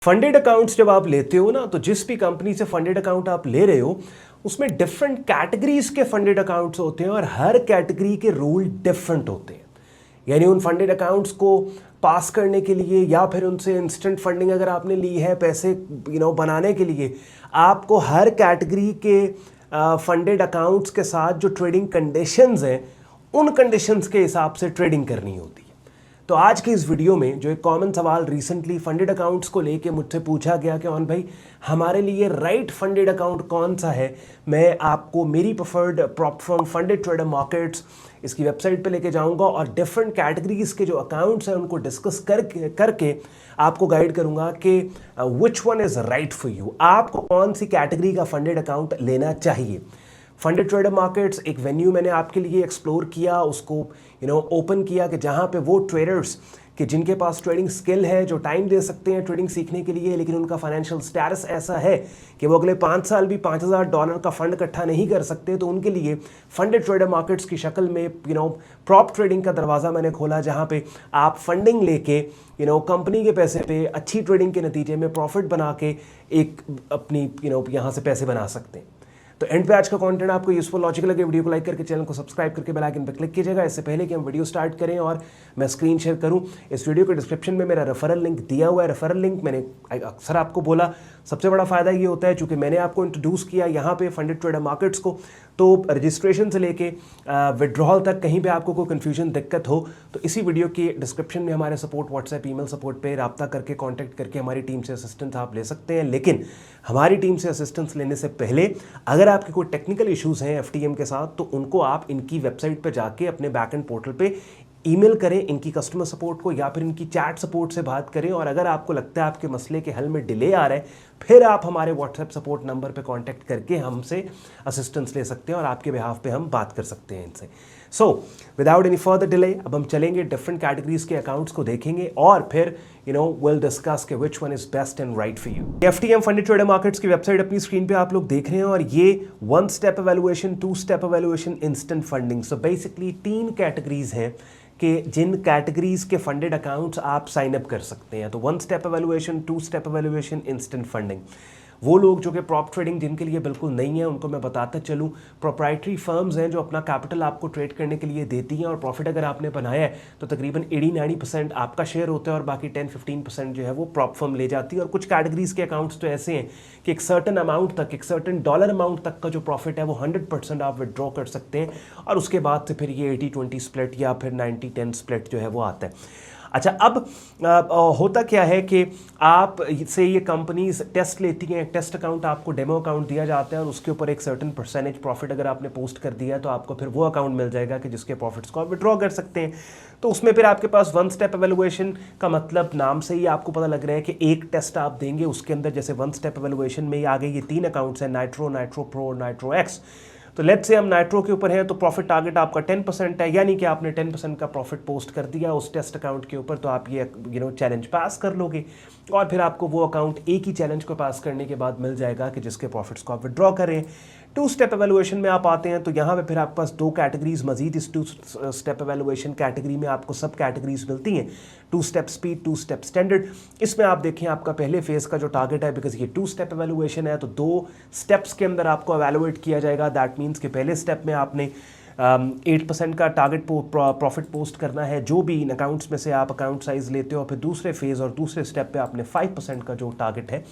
Funded accounts जब आप लेते हो ना, तो जिस भी कंपनी से फंडेड अकाउंट आप ले रहे हो उसमें डिफरेंट कैटेगरीज के फंडेड अकाउंट्स होते हैं और हर कैटेगरी के रूल डिफरेंट होते हैं। यानी उन फंडेड अकाउंट्स को पास करने के लिए या फिर उनसे इंस्टेंट फंडिंग अगर आपने ली है पैसे बनाने के लिए, आपको हर कैटेगरी के फंडेड अकाउंट्स के साथ जो ट्रेडिंग कंडीशंस हैं उन कंडीशंस के हिसाब से ट्रेडिंग करनी होती है। तो आज की इस वीडियो में जो एक कॉमन सवाल रिसेंटली फंडेड अकाउंट्स को लेके मुझसे पूछा गया कि ऑन भाई हमारे लिए राइट फंडेड अकाउंट कौन सा है, मैं आपको मेरी preferred prop firm funded trader markets इसकी वेबसाइट पे लेके जाऊंगा और डिफरेंट कैटेगरीज के जो अकाउंट्स हैं उनको डिस्कस करके आपको गाइड करूंगा कि which one is right for you, आपको कौन सी कैटेगरी का फंडेड अकाउंट लेना चाहिए। फंडेड ट्रेडर मार्केट्स एक वेन्यू मैंने आपके लिए एक्सप्लोर किया, उसको ओपन किया कि जहाँ पे वो ट्रेडर्स कि जिनके पास ट्रेडिंग स्किल है, जो टाइम दे सकते हैं ट्रेडिंग सीखने के लिए, लेकिन उनका फाइनेंशियल स्टेटस ऐसा है कि वो अगले 5 साल भी $5,000 का फंड इकट्ठा नहीं कर सकते, तो उनके लिए फंडेड ट्रेडर मार्केट्स की शक्ल में प्रॉप ट्रेडिंग का दरवाज़ा मैंने खोला, जहाँ पे आप फंडिंग लेके कंपनी के पैसे पे अच्छी ट्रेडिंग के नतीजे में प्रॉफिट बना के एक अपनी यहाँ से पैसे बना सकते हैं। तो एंड पे आज का कंटेंट आपको यूजफुल लॉजिकल लगे, वीडियो को लाइक करके चैनल को सब्सक्राइब करके बेल आइकन पर क्लिक कीजिएगा। इससे पहले कि हम वीडियो स्टार्ट करें और मैं स्क्रीन शेयर करूं, इस वीडियो के डिस्क्रिप्शन में मेरा रेफरल लिंक दिया हुआ है। रेफरल लिंक मैंने अक्सर आपको बोला, सबसे बड़ा फायदा ये होता है चूंकि मैंने आपको इंट्रोड्यूस किया यहाँ पे फंडेड ट्रेडर मार्केट्स को, तो रजिस्ट्रेशन से लेके विड्रॉल तक कहीं पे आपको कोई कन्फ्यूजन दिक्कत हो तो इसी वीडियो के डिस्क्रिप्शन में हमारे सपोर्ट व्हाट्सएप ईमेल सपोर्ट पे रब्ता करके कांटेक्ट करके हमारी टीम से असिस्टेंस आप ले सकते हैं। लेकिन हमारी टीम से असिस्टेंस लेने से पहले अगर आपके कोई टेक्निकल इश्यूज़ हैं एफटीएम के साथ, तो उनको आप इनकी वेबसाइट पे जाके अपने बैकएंड पोर्टल पे ईमेल करें इनकी कस्टमर सपोर्ट को या फिर इनकी चैट सपोर्ट से बात करें। और अगर आपको लगता है आपके मसले के हल में डिले आ रहा है, फिर आप हमारे व्हाट्सएप सपोर्ट नंबर पे कांटेक्ट करके हमसे असिस्टेंस ले सकते हैं और आपके बिहाफ पे हम बात कर सकते हैं इनसे। So without any further delay अब हम चलेंगे, डिफरेंट कैटेगरीज के अकाउंट्स को देखेंगे और फिर विल डिस्कस के which one is best and right for you. FTM funded trader markets की वेबसाइट अपनी स्क्रीन पे आप लोग देख रहे हैं और ये 1 step evaluation, 2 step evaluation, instant funding, so basically 3 categories हैं कि जिन कैटेगरीज के फंडेड अकाउंट्स आप साइन अप कर सकते हैं। तो 1 step evaluation, 2 step evaluation, instant funding. वो लोग जो कि प्रॉप ट्रेडिंग जिनके लिए बिल्कुल नहीं है उनको मैं बताता चलूँ, प्रोप्राइटरी फर्म्स हैं जो अपना कैपिटल आपको ट्रेड करने के लिए देती हैं और प्रॉफिट अगर आपने बनाया है तो तकरीबन 80-90% आपका शेयर होता है और बाकी 10-15% जो है वो प्रॉप फर्म ले जाती है। और कुछ कैटेगरीज के अकाउंट्स तो ऐसे हैं कि एक सर्टन अमाउंट तक, एक सर्टन डॉलर अमाउंट तक का जो प्रॉफिट है वो 100% आप विड्रॉ कर सकते हैं और उसके बाद से फिर ये 80-20 स्प्लिट या फिर 90-10 स्प्लिट जो है वो आता है। अच्छा, अब होता क्या है कि आप से ये कंपनीज टेस्ट लेती हैं, टेस्ट अकाउंट आपको डेमो अकाउंट दिया जाता है और उसके ऊपर एक सर्टेन परसेंटेज प्रॉफिट अगर आपने पोस्ट कर दिया है तो आपको फिर वो अकाउंट मिल जाएगा कि जिसके प्रॉफिट्स को आप विड्रॉ कर सकते हैं। तो उसमें फिर आपके पास 1 स्टेप एवेल्युएशन का मतलब नाम से ही आपको पता लग रहा है कि एक टेस्ट आप देंगे, उसके अंदर जैसे 1 स्टेप एवेल्युएशन में आगे ये 3 अकाउंट्स हैं, नाइट्रो, नाइट्रो प्रो और नाइट्रो एक्स। तो लेट्स से हम नाइट्रो के ऊपर हैं तो प्रॉफिट टारगेट आपका 10% है, यानी कि आपने 10% का प्रॉफिट पोस्ट कर दिया उस टेस्ट अकाउंट के ऊपर, तो आप ये चैलेंज पास कर लोगे और फिर आपको वो अकाउंट एक ही चैलेंज को पास करने के बाद मिल जाएगा कि जिसके प्रॉफिट्स को आप विड्रॉ करें। 2 स्टेप एवेल्युएशन में आप आते हैं तो यहाँ पे फिर आपके पास 2 कैटेगरीज मजीद इस 2 स्टेप एवेल्युएशन कैटेगरी में आपको सब कैटेगरीज मिलती हैं, 2 स्टेप स्पीड, 2 स्टेप स्टैंडर्ड। इसमें आप देखें आपका पहले फेज का जो टारगेट है, बिकॉज ये 2 स्टेप एवेल्युएशन है तो 2 स्टेप्स के अंदर आपको एवेल्युएट किया जाएगा। दैट मीन्स कि पहले स्टेप में आपने 8% का टारगेट प्रॉफिट पोस्ट करना है जो भी इन अकाउंट्स में से आप अकाउंट साइज लेते हो। फिर दूसरे फेज और दूसरे स्टेप पे आपने 5% का जो टारगेट है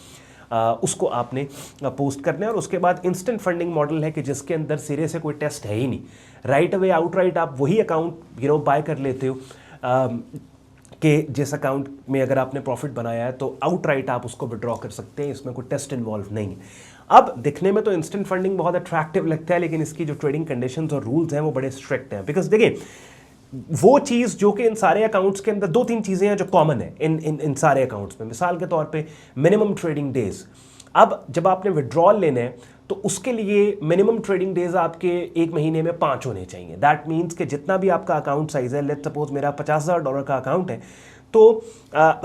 उसको आपने पोस्ट करना है। और उसके बाद इंस्टेंट फंडिंग मॉडल है कि जिसके अंदर सिरे से कोई टेस्ट है ही नहीं, राइट अवे आउटराइट आप वही अकाउंट बाय कर लेते हो कि जिस अकाउंट में अगर आपने प्रॉफिट बनाया है तो आउटराइट आप उसको विड्रॉ कर सकते हैं, इसमें कोई टेस्ट इन्वॉल्व नहीं है। अब दिखने में तो इंस्टेंट फंडिंग बहुत अट्रैक्टिव लगता है, लेकिन इसकी जो ट्रेडिंग कंडीशंस और रूल्स हैं वो बड़े स्ट्रिक्ट हैं। बिकॉज देखिए वो चीज़ जो कि इन सारे अकाउंट्स के अंदर 2-3 चीज़ें हैं जो कॉमन है इन सारे अकाउंट्स में। मिसाल के तौर पे मिनिमम ट्रेडिंग डेज, अब जब आपने विड्रॉल लेना है तो उसके लिए मिनिमम ट्रेडिंग डेज आपके 1 महीने में 5 होने चाहिए। दैट मीन्स कि जितना भी आपका अकाउंट साइज है, लेट्स सपोज मेरा $50,000 का अकाउंट है, तो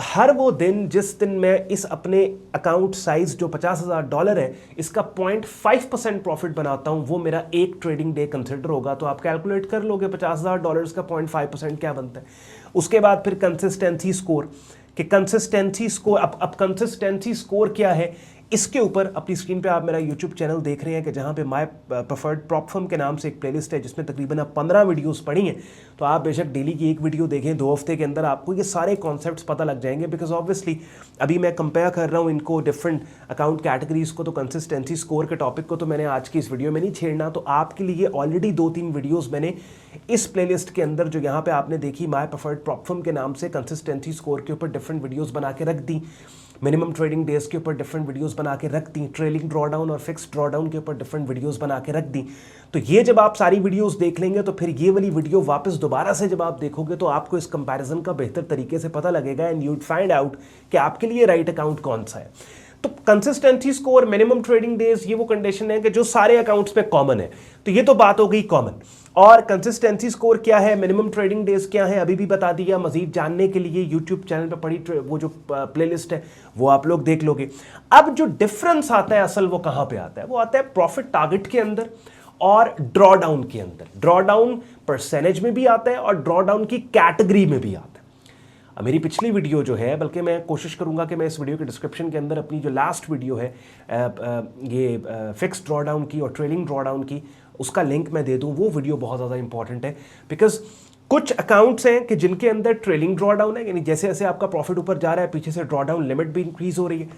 हर वो दिन जिस दिन मैं इस अपने अकाउंट साइज जो $50,000 है इसका 0.5% प्रॉफिट बनाता हूं, वो मेरा एक ट्रेडिंग डे कंसिडर होगा। तो आप कैलकुलेट कर लोगे $50,000 का 0.5% क्या बनता है। उसके बाद फिर कंसिस्टेंसी स्कोर कि कंसिस्टेंसी स्कोर, अब कंसिस्टेंसी स्कोर क्या है, इसके ऊपर अपनी स्क्रीन पे आप मेरा यूट्यूब चैनल देख रहे हैं कि जहाँ पे माय प्रेफर्ड प्रॉप फर्म के नाम से एक प्लेलिस्ट है जिसमें तकरीबन आप 15 वीडियोस पढ़ी हैं। तो आप बेशक डेली की एक वीडियो देखें, 2 हफ्ते के अंदर आपको ये सारे कॉन्सेप्ट्स पता लग जाएंगे। बिकॉज ऑब्वियसली अभी मैं कंपेयर कर रहा हूँ इनको डिफरेंट अकाउंट कैटेगरीज को, तो कंसिस्टेंसी स्कोर के टॉपिक को तो मैंने आज की इस वीडियो में नहीं छेड़ना। तो आपके लिए ऑलरेडी 2-3 वीडियोज़ मैंने इस प्लेलिस्ट के अंदर जो यहाँ पे आपने देखी माय प्रेफर्ड प्रॉप फर्म के नाम से कंसिस्टेंसी स्कोर के ऊपर डिफरेंट वीडियोस बना के रख दी, मिनिमम ट्रेडिंग डेज के ऊपर डिफरेंट वीडियोस बना के रख दी, ट्रेलिंग ड्रॉडाउन और फिक्स्ड ड्रॉडाउन के ऊपर डिफरेंट वीडियोस बना के रख दी। तो ये जब आप सारी वीडियोस देख लेंगे तो फिर ये वाली वीडियो वापस दोबारा से जब आप देखोगे तो आपको इस कंपैरिजन का बेहतर तरीके से पता लगेगा एंड यूड फाइंड आउट कि आपके लिए राइट अकाउंट कौन सा है। तो consistency score, minimum trading days, ये वो कंडीशन है कि जो सारे अकाउंट्स में कॉमन है। तो ये तो बात हो गई कॉमन। और कंसिस्टेंसी स्कोर क्या है, मिनिमम ट्रेडिंग डेज क्या है, अभी भी बता दिया। मजीद जानने के लिए यूट्यूब चैनल पर पड़ी वो जो प्लेलिस्ट है वो आप लोग देख लोगे। अब जो डिफरेंस आता है असल वो कहाँ पे आता है, वो आता है प्रॉफिट टारगेट के अंदर और ड्रॉडाउन के अंदर। ड्रॉडाउन परसेंटेज में भी आता है और ड्रॉडाउन की कैटेगरी में भी आता है। अब मेरी पिछली वीडियो जो है, बल्कि मैं कोशिश करूंगा कि मैं इस वीडियो के डिस्क्रिप्शन के अंदर अपनी जो लास्ट वीडियो है ये फिक्स्ड ड्रॉडाउन की और ट्रेलिंग ड्रॉडाउन की, उसका लिंक मैं दे दूं। वो वीडियो बहुत ज़्यादा इंपॉर्टेंट है बिकॉज कुछ अकाउंट्स हैं कि जिनके अंदर ट्रेलिंग ड्रॉडाउन है, यानी जैसे जैसे आपका प्रॉफिट ऊपर जा रहा है पीछे से ड्रॉडाउन लिमिट भी इंक्रीज हो रही है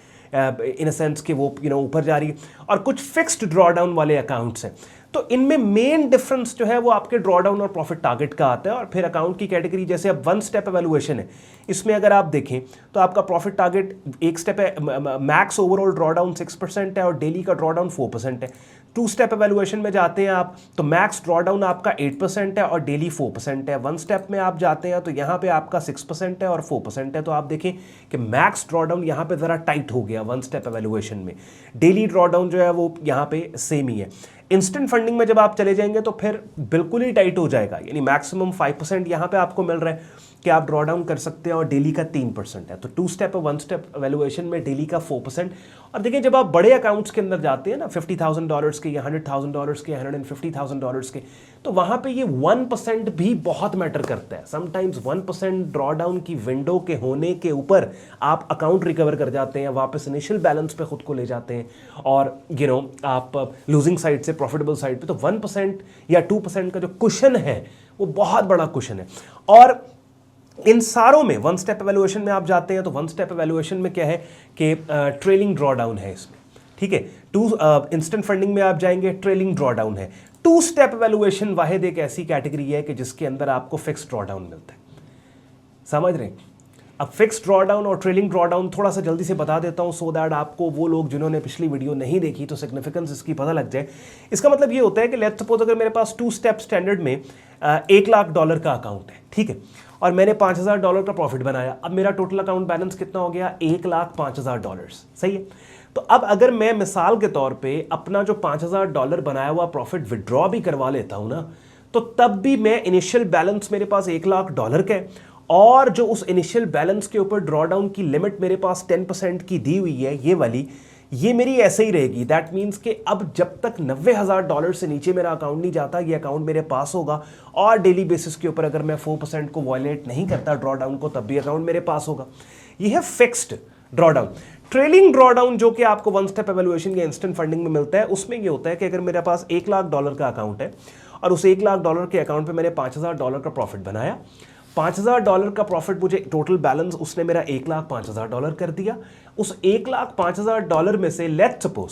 इन अ सेंस कि वो ऊपर जा रही है, और कुछ फिक्स्ड ड्रॉडाउन वाले अकाउंट्स हैं। तो इनमें मेन डिफरेंस जो है वो आपके ड्रॉडाउन और प्रॉफिट टारगेट का आता है। और फिर अकाउंट की कैटेगरी, जैसे अब 1 स्टेप एवेल्युएशन है, इसमें अगर आप देखें तो आपका प्रॉफिट टारगेट 1 स्टेप है, मैक्स ओवरऑल ड्रॉडाउन 6% है और डेली का ड्रॉडाउन 4% है। 2 स्टेप एवेल्युएशन में जाते हैं आप तो मैक्स ड्रॉडाउन आपका 8% है और डेली 4% है। 1 स्टेप में आप जाते हैं तो यहाँ पे आपका 6% है और 4% है। तो आप देखें कि मैक्स ड्रॉडाउन यहाँ पे ज़रा टाइट हो गया 1 स्टेप एवेल्युएशन में। डेली ड्रॉडाउन जो है वो यहाँ पे सेम ही है। इंस्टेंट फंडिंग में जब आप चले जाएंगे तो फिर बिल्कुल ही टाइट हो जाएगा, यानी मैक्सिमम 5% यहाँ पे आपको मिल रहा है कि आप ड्रॉ डाउन कर सकते हैं और डेली का 3% है। तो 2 स्टेप और 1 स्टेप वैल्यूएशन में डेली का 4%। और देखिए जब आप बड़े अकाउंट्स के अंदर जाते हैं ना, $50,000 के या $100,000 के, $150,000 के, तो वहाँ पे ये 1% भी बहुत मैटर करता है। समटाइम्स 1% ड्रॉ डाउन की विंडो के होने के ऊपर आप अकाउंट रिकवर कर जाते हैं, वापस इनिशियल बैलेंस पे खुद को ले जाते हैं और आप लूजिंग साइड से प्रॉफिटेबल साइड पे। तो 1% या 2% का जो कुशन है वो बहुत बड़ा कुशन है। और इन सारों में 1 स्टेप एवेल्युएशन में आप जाते हैं तो 1 स्टेप एवेल्युएशन में क्या है कि ट्रेलिंग ड्रॉडाउन है इसमें, ठीक है। 2 इंस्टेंट फंडिंग में आप जाएंगे, ट्रेलिंग ड्रॉडाउन है। 2 स्टेप एवेल्युएशन वाहिद एक ऐसी कैटेगरी है कि जिसके अंदर आपको फिक्स्ड ड्रॉडाउन मिलता है। समझ रहे हैं? अब फिक्स्ड ड्रॉडाउन और ट्रेलिंग ड्रॉडाउन थोड़ा सा जल्दी से बता देता हूं सो दैट आपको, वो लोग जिन्होंने पिछली वीडियो नहीं देखी तो सिग्निफिकेंस इसकी पता लग जाए। इसका मतलब ये होता है कि लेट्स सपोज अगर मेरे पास 2 स्टेप स्टैंडर्ड में $1 लाख का अकाउंट है, ठीक है, और मैंने $5,000 का प्रॉफिट बनाया। अब मेरा टोटल अकाउंट बैलेंस कितना हो गया? $1,05,000, सही है। तो अब अगर मैं मिसाल के तौर पे अपना जो $5,000 बनाया हुआ प्रॉफिट विड्रॉ भी करवा लेता हूं ना, तो तब भी मैं इनिशियल बैलेंस मेरे पास $1,00,000 का है और जो उस इनिशियल बैलेंस के ऊपर ड्रॉ डाउन की लिमिट मेरे पास 10% की दी हुई है, ये वाली, ये मेरी ऐसे ही रहेगी। दैट मीन्स कि अब जब तक $90,000 से नीचे मेरा अकाउंट नहीं जाता, ये अकाउंट मेरे पास होगा और डेली बेसिस के ऊपर अगर मैं 4% को वॉयलेट नहीं करता ड्रॉ डाउन को, तब भी अकाउंट मेरे पास होगा। ये है fixed draw down. Trailing draw down जो कि आपको 1 स्टेप एवेल्युएशन या इंस्टेंट फंडिंग में मिलता है, उसमें ये होता है कि अगर मेरे पास $1,00,000 का अकाउंट है और उस $1,00,000 के अकाउंट पे मैंने $5,000 का प्रॉफिट बनाया, $5,000 का प्रॉफिट मुझे टोटल बैलेंस उसने मेरा $1,05,000 कर दिया। उस $1,05,000 में से लेट्स सपोज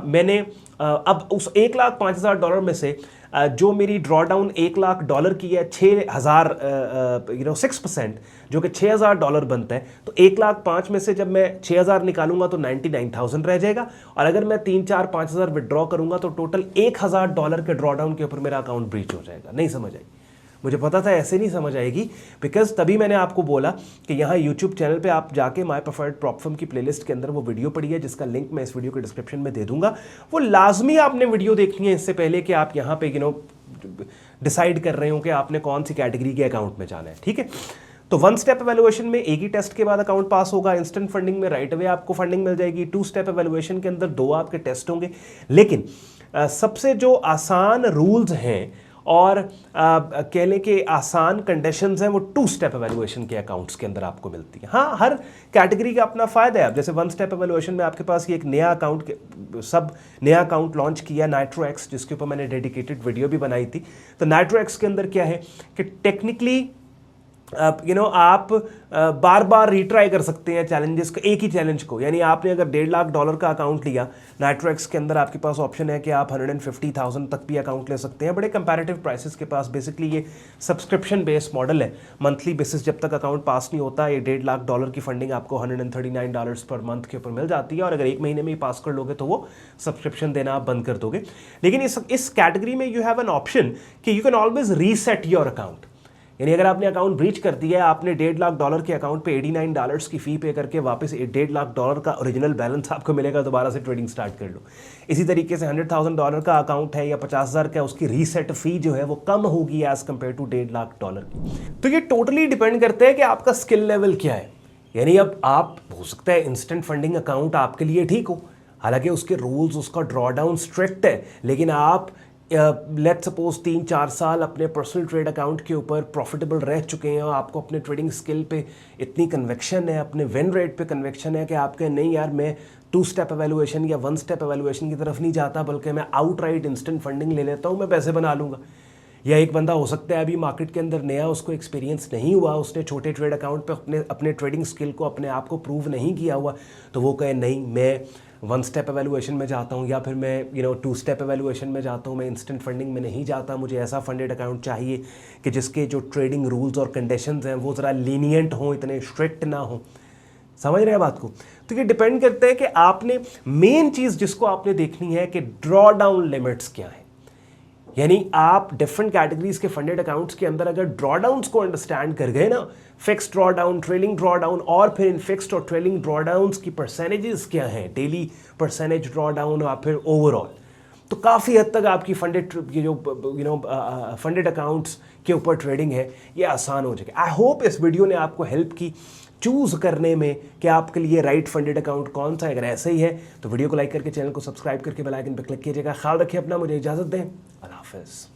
मैंने अब उस $1,05,000 में से जो मेरी ड्रॉ डाउन $1,00,000 की है 6% जो कि $6,000 बनता है, तो 1,05,000 में से जब मैं 6,000 निकालूंगा तो 99,000 रह जाएगा। और अगर मैं 3-4-5,000 विड्रॉ करूंगा तो टोटल $1,000 के ड्रॉ डाउन के ऊपर मेरा अकाउंट ब्रीच हो जाएगा। नहीं समझ आई? मुझे पता था ऐसे नहीं समझ आएगी, बिकॉज तभी मैंने आपको बोला कि यहाँ यूट्यूब चैनल पे आप जाके माय प्रेफर्ड प्रॉप फर्म की प्लेलिस्ट के अंदर वो वीडियो पड़ी है, जिसका लिंक मैं इस वीडियो के डिस्क्रिप्शन में दे दूंगा। वो लाजमी आपने वीडियो देखनी है इससे पहले कि आप यहाँ पे डिसाइड कर रहे हो कि आपने कौन सी कैटेगरी के अकाउंट में जाना है, ठीक है। तो 1 स्टेप एवेल्युएशन में एक ही टेस्ट के बाद अकाउंट पास होगा। इंस्टेंट फंडिंग में राइट अवे आपको फंडिंग मिल जाएगी। 2 स्टेप एवेल्युएशन के अंदर 2 आपके टेस्ट होंगे। लेकिन सबसे जो आसान रूल्स हैं और कह लें कि आसान कंडीशंस हैं वो 2 स्टेप एवेल्युएशन के अकाउंट्स के अंदर आपको मिलती है। हाँ, हर कैटेगरी का अपना फ़ायदा है। अब जैसे 1 स्टेप एवेल्युएशन में आपके पास ये एक नया नया अकाउंट लॉन्च किया नाइट्रोएक्स, जिसके ऊपर मैंने डेडिकेटेड वीडियो भी बनाई थी। तो नाइट्रोएक्स के अंदर क्या है कि टेक्निकली आप बार बार रिट्राई कर सकते हैं चैलेंजेस को, एक ही चैलेंज को। यानी आपने अगर $1.5 लाख का अकाउंट लिया नाइट्रोएक्स के अंदर, आपके पास ऑप्शन है कि आप 150,000 तक भी अकाउंट ले सकते हैं, बड़े कंपैरेटिव प्राइसेस के पास। बेसिकली ये सब्सक्रिप्शन बेस्ड मॉडल है, मंथली बेसिस जब तक अकाउंट पास नहीं होता ये $1.5 लाख की फंडिंग आपको $139 पर मंथ के ऊपर मिल जाती है, और अगर 1 महीने में ही पास कर लोगे तो वो सब्सक्रिप्शन देना आप बंद कर दोगे। लेकिन इस कैटेगरी में यू हैव एन ऑप्शन कि you can always reset your account. यानी अगर आपने अकाउंट ब्रीच कर दिया है, आपने $1.5 लाख के अकाउंट पे $89 की फ़ी पे करके वापस $1.5 लाख का ओरिजिनल बैलेंस आपको मिलेगा, दोबारा से ट्रेडिंग स्टार्ट कर लो। इसी तरीके से $100,000 का अकाउंट है या 50,000 का, उसकी रीसेट फ़ी जो है वो कम होगी एज़ कम्पेयर टू $1.5 लाख की। तो ये टोटली डिपेंड करता है कि आपका स्किल लेवल क्या है। यानी अब आप, हो सकता है इंस्टेंट फंडिंग अकाउंट आपके लिए ठीक हो, हालांकि उसके रूल्स, उसका ड्रॉडाउन स्ट्रिक्ट है, लेकिन आप लेट्स सपोज 3-4 साल अपने पर्सनल ट्रेड अकाउंट के ऊपर प्रॉफिटेबल रह चुके हैं और आपको अपने ट्रेडिंग स्किल पे इतनी कन्विक्शन है, अपने विन रेट पे कन्विक्शन है कि आप कहें नहीं यार, मैं 2 स्टेप एवेल्युएशन या 1 स्टेप एवेल्युएशन की तरफ नहीं जाता, बल्कि मैं आउटराइट इंस्टेंट फंडिंग ले लेता हूँ, मैं पैसे बना लूँगा। या एक बंदा हो सकता है अभी मार्केट के अंदर नया, उसको एक्सपीरियंस नहीं हुआ, उसने छोटे ट्रेड अकाउंट पे अपने ट्रेडिंग स्किल को, अपने आप को प्रूव नहीं किया हुआ, तो वो कहे नहीं मैं 1 स्टेप एवेल्युएशन में जाता हूँ, या फिर मैं 2 स्टेप एवेल्युएशन में जाता हूँ, मैं इंस्टेंट फंडिंग में नहीं जाता, मुझे ऐसा फंडेड अकाउंट चाहिए कि जिसके जो ट्रेडिंग रूल्स और कंडीशंस हैं वो ज़रा लीनियंट हों, इतने स्ट्रिक्ट ना हो। समझ रहे हैं बात को? तो ये डिपेंड करता है कि आपने, मेन चीज़ जिसको आपने देखनी है कि ड्रॉ डाउन लिमिट्स क्या है। यानी आप डिफरेंट कैटेगरीज के फंडेड अकाउंट्स के अंदर अगर ड्रॉडाउन्स को अंडरस्टैंड कर गए ना, फिक्स्ड ड्रॉडाउन, ट्रेलिंग ड्रॉडाउन, और फिर इन फिक्स्ड और ट्रेलिंग ड्रॉडाउन्स की परसेंटेजेस क्या हैं, डेली परसेंटेज ड्रॉडाउन और फिर ओवरऑल, तो काफ़ी हद तक आपकी फंडेड अकाउंट्स के ऊपर ट्रेडिंग है ये आसान हो जाएगी। आई होप इस वीडियो ने आपको हेल्प की चूज़ करने में कि आपके लिए राइट फंडेड अकाउंट कौन सा है। अगर ऐसे ही है तो वीडियो को लाइक करके, चैनल को सब्सक्राइब करके बेल आइकन पर क्लिक कीजिएगा। ख्याल रखिए अपना, मुझे इजाज़त दें, अल्लाह हाफ़िज़।